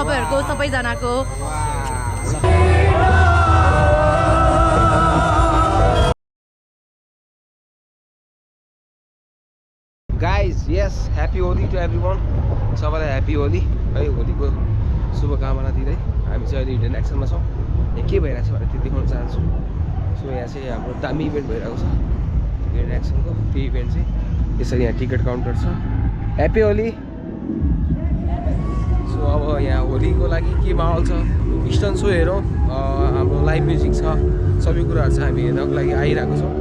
तपाईहरुको सबैजनाको Guys, yes, happy Holi to everyone. सबैलाई happy Holi है होलीको शुभकामना दिँदै हामी चाहिँ अहिले हिडन एक्सनमा छौँ। यहाँ के भइरहेको छ भने त्यो देखाउन चाहन्छु। सो यहाँ चाहिँ हाम्रो दामी इभेन्ट भइरहेको छ हिडन एक्सनको। त्यो इभेन्ट चाहिँ यसरी यहाँ टिकट काउन्टर छ। ह्यापी होली। सो अब यहाँ होलीको लागि के माहौल छ स्टन्ट सो हेरौँ, हाम्रो लाइभ म्युजिक छ, सबै कुराहरू चाहिँ हामी हेर्नको लागि आइरहेको छौँ।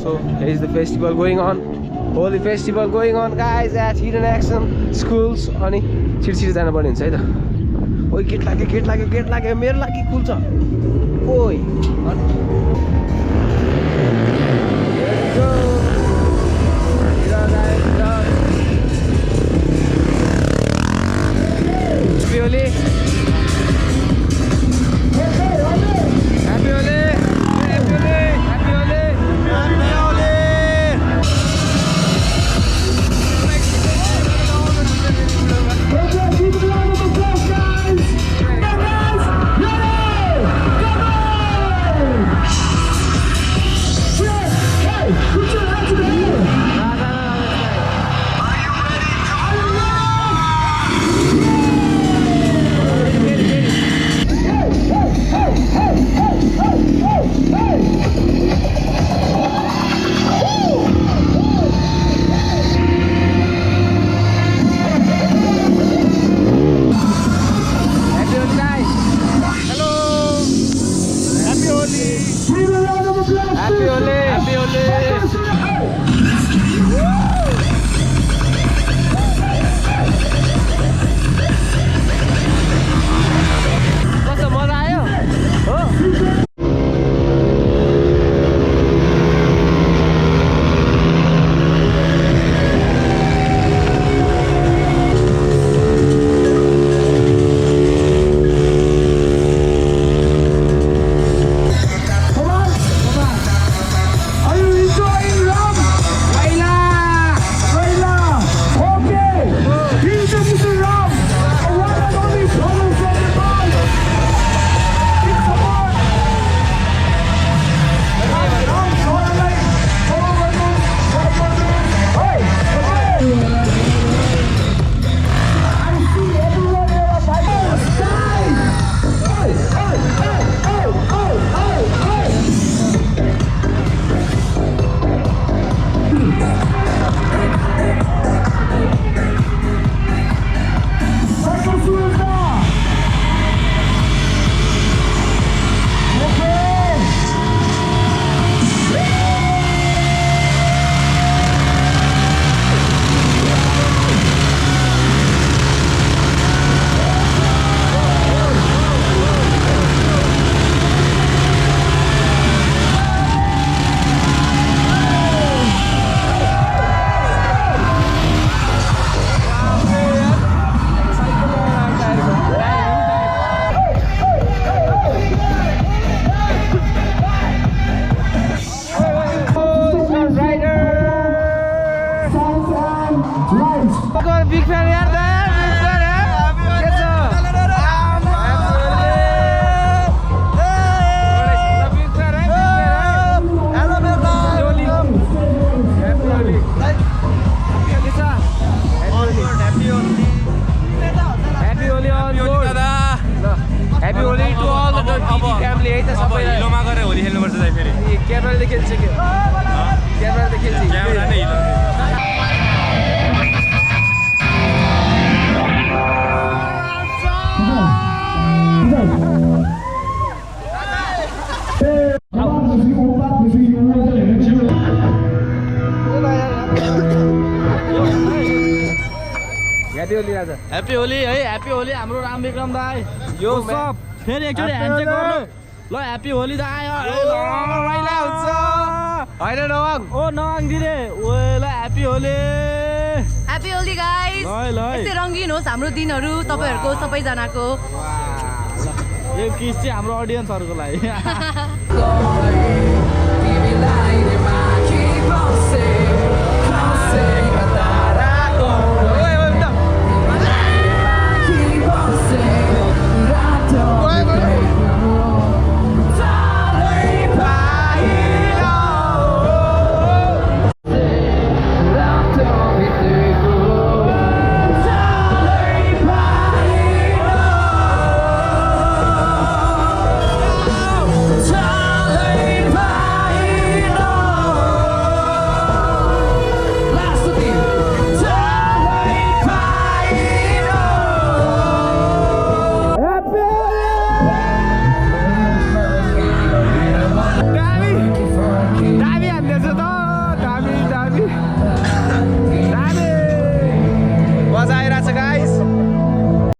सो here is the festival going on. Holy festival going on guys at Hidden Action Schools. अनि छिटो जानुपर्ने हुन्छ है त। ओइ गेट लाग्यो मेरो लागि खुल्छ। ओइ Happy Holi. Happy Holi है Happy Holi हाम्रो राम विक्रम दाइ यो सब फेरि एकचोटी ह्यान्डसेक गर्नु ल Happy Holi दाइ रमाइलो हुन्छ हैन नवाङ ओ नवाङ दिरे ओए ल Happy Holi गाइस यस्तै रंगीन होस् हाम्रो दिनहरु तपाईहरुको सबैजनाको यो किस चाहिँ हाम्रो ऑडियन्सहरुको लागि